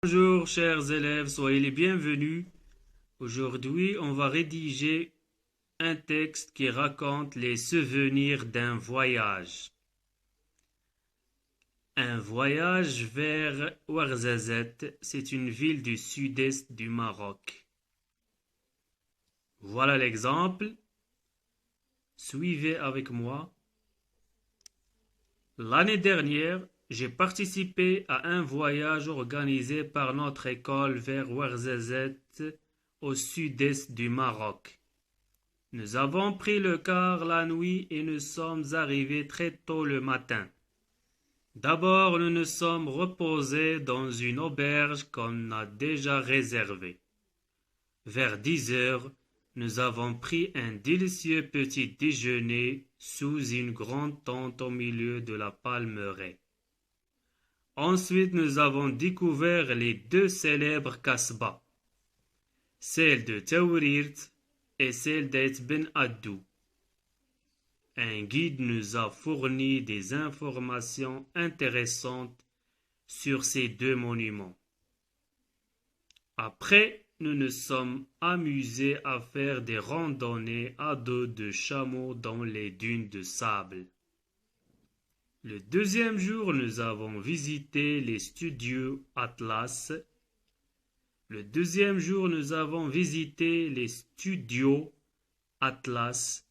Bonjour chers élèves, soyez les bienvenus. Aujourd'hui, on va rédiger un texte qui raconte les souvenirs d'un voyage. Un voyage vers Ouarzazate, c'est une ville du sud-est du Maroc. Voilà l'exemple. Suivez avec moi. L'année dernière, j'ai participé à un voyage organisé par notre école vers Ouarzazate, au sud-est du Maroc. Nous avons pris le car la nuit et nous sommes arrivés très tôt le matin. D'abord, nous nous sommes reposés dans une auberge qu'on a déjà réservée. Vers 10 heures, nous avons pris un délicieux petit déjeuner sous une grande tente au milieu de la palmeraie. Ensuite, nous avons découvert les deux célèbres kasbahs, celle de Taourirt et celle d'Ait Ben Addou. Un guide nous a fourni des informations intéressantes sur ces deux monuments. Après, nous nous sommes amusés à faire des randonnées à dos de chameaux dans les dunes de sable. Le deuxième jour, nous avons visité les studios Atlas. Le deuxième jour, nous avons visité les studios Atlas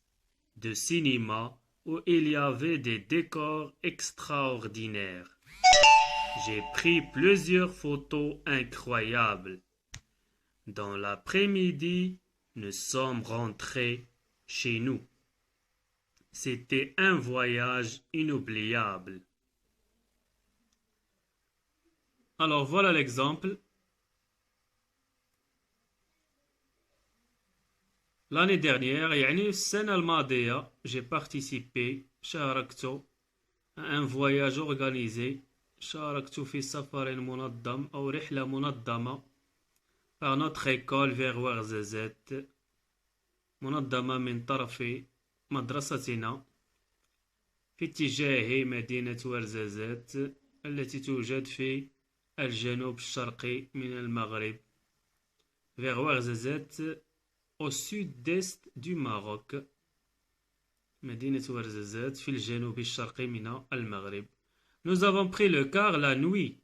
de cinéma où il y avait des décors extraordinaires. J'ai pris plusieurs photos incroyables. Dans l'après-midi, nous sommes rentrés chez nous. C'était un voyage inoubliable. Alors voilà l'exemple. L'année dernière, يعني السنة الماضية, j'ai participé, شاركت à un voyage organisé, شاركت في سفر منظم أو رحلة منظمة par notre école vers Ouarzazate, منظمة من طرف مدرستنا في اتجاه مدينة ouarzazate التي توجد في الجنوب الشرقي من المغرب. Vers Ouarzazate, au sud-est du Maroc. مدينة ouarzazate في الجنوب الشرقي من المغرب. Nous avons pris le car la nuit.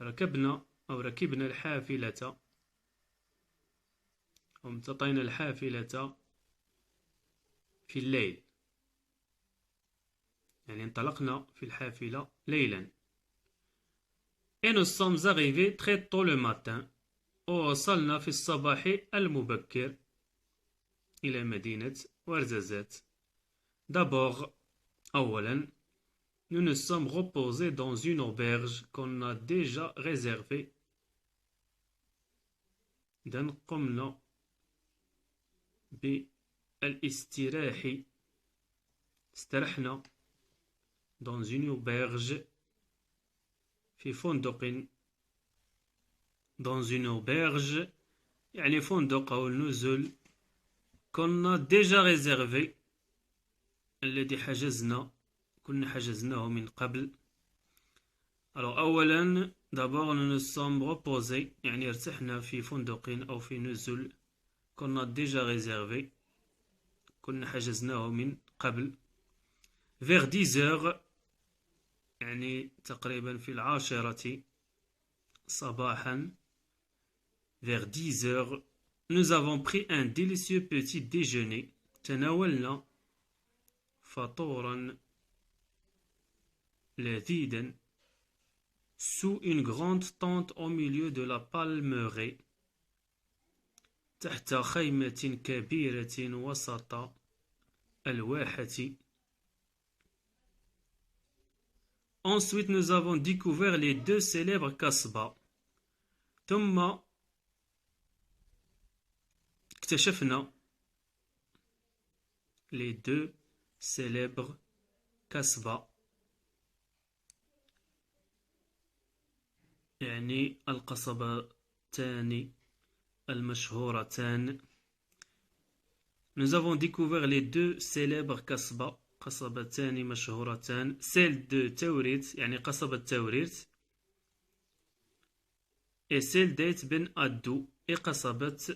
ركبنا الحافلة وامتطينا الحافلة في الليل. يعني انطلقنا في الحافلة ليلا. Et nous sommes arrivés très tôt le matin. ووصلنا في الصباح المبكر إلى مدينة ouarzazate. D'abord, أولا, nous nous sommes reposés dans une auberge qu'on a déjà réservée. إذن قمنا بالاستراحة. استرحنا dans une auberge في فندق. Dans une auberge يعني فندق أو النزل qu'on a déjà réservé الذي كنا حجزناه من قبل. Alors أولا, d'abord nous nous sommes reposés يعني ارتحنا في فندق أو في نزل qu'on a déjà réservé كنا حجزناه من قبل. Vers 10 heures يعني تقريبا في 10 صباحا. Vers 10 heures, nous avons pris un délicieux petit déjeuner. تناولنا فطورا لذيذا sous une grande tente au milieu de la palmeraie. تحت خيمة كبيرة وسط الواحة. Ensuite, nous avons découvert les deux célèbres kasbahs. ثم اكتشفنا les deux célèbres kasbahs. يعني القصبتان المشهورتان. Nous avons découvert les deux célèbres kasbahs. قصبتان مشهورتان. Celle de Taourirt يعني قصبة Taourirt et celle d'Eit Ben Addou et Qasabat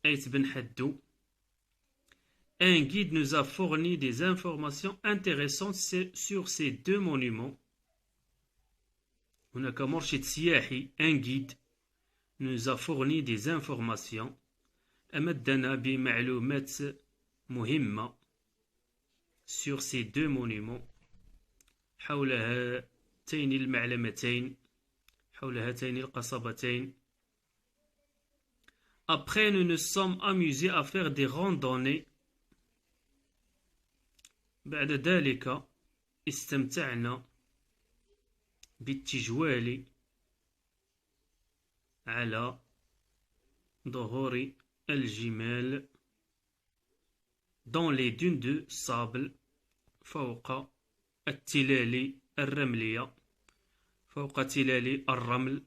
Eit Ben Haddou. Un guide nous a fourni des informations intéressantes sur ces deux monuments. هناك مرشد سياحي un guide nous a fourni des informations أمدنا بمعلومات مهمة sur ces deux monuments حول هاتين المعلمتين حول هاتين القصبتين. Après nous nous sommes amusés à faire des randonnées. بعد ذلك استمتعنا بالتجوال على ظهور الجمال dans les dunes de sable فوق التلال الرملية فوق تلال الرمل.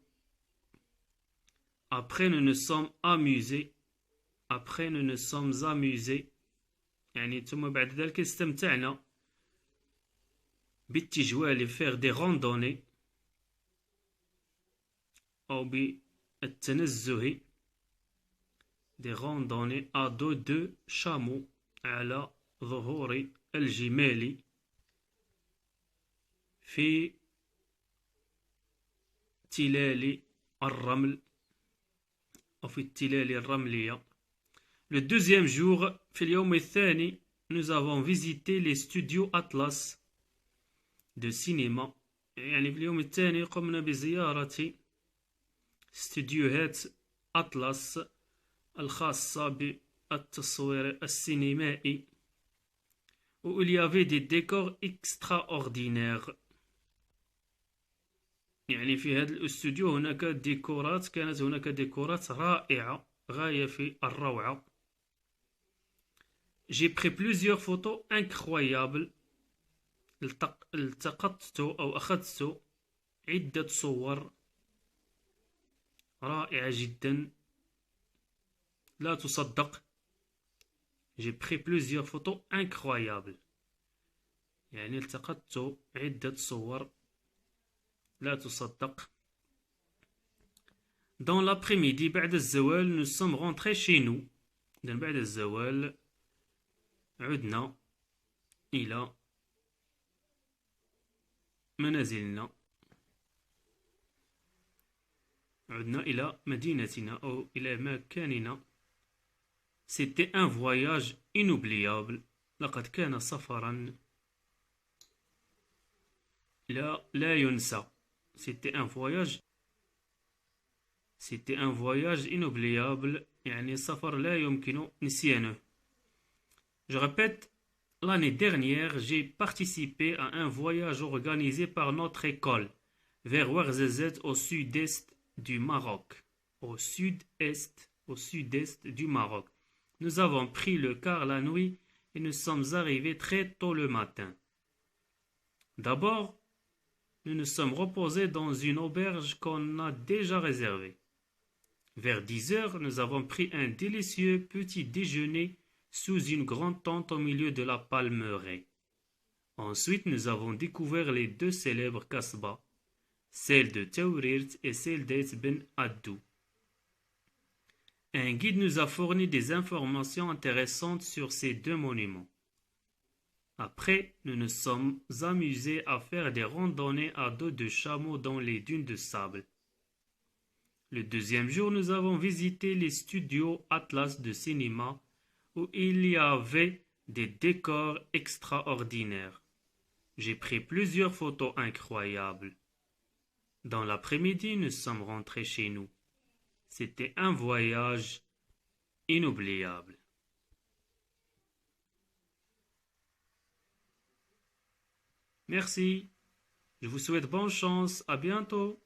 Après nous nous sommes amusés يعني ثم بعد ذلك استمتعنا بالتجوال faire des randonnées أو بالتنزه des randonnées à dos de chameau على ظهور الجمال في تلال الرمل أو في التلال الرملية. Le deuxième jour, في اليوم الثاني, nous avons visité les studios Atlas de cinéma. يعني في اليوم الثاني قمنا بزيارة استديوهات أطلس الخاصة بالتصوير السينمائي. où il y avait des décors extraordinaires. يعني في هذا الاستوديو هناك ديكورات كانت هناك ديكورات رائعة غاية في الروعة. J'ai pris plusieurs photos incroyables. التقطت أو أخذت عدة صور رائعة جدا لا تصدق. J'ai pris plusieurs photos incroyables. يعني التقطت عدة صور لا تصدق. Dans l'après-midi بعد الزوال nous sommes rentrés chez nous. بعد الزوال عدنا إلى منازلنا. عدنا إلى مدينتنا أو إلى مكاننا. C'était un voyage inoubliable. لقد كان سفرا لا ينسى. C'était un voyage inoubliable. يعني سفر لا يمكن نسيانه. Je répète, l'année dernière, j'ai participé à un voyage organisé par notre école vers Ouarzazate au sud-est du Maroc. Au sud-est du Maroc. Nous avons pris le car la nuit et nous sommes arrivés très tôt le matin. D'abord, nous nous sommes reposés dans une auberge qu'on a déjà réservée. Vers 10 heures, nous avons pris un délicieux petit déjeuner sous une grande tente au milieu de la palmeraie. Ensuite, nous avons découvert les deux célèbres kasbahs, celle de Taourirt et celle d'Eit Ben Addou. Un guide nous a fourni des informations intéressantes sur ces deux monuments. Après, nous nous sommes amusés à faire des randonnées à dos de chameau dans les dunes de sable. Le deuxième jour, nous avons visité les studios Atlas de cinéma où il y avait des décors extraordinaires. J'ai pris plusieurs photos incroyables. Dans l'après-midi, nous sommes rentrés chez nous. C'était un voyage inoubliable. Merci. Je vous souhaite bonne chance. À bientôt.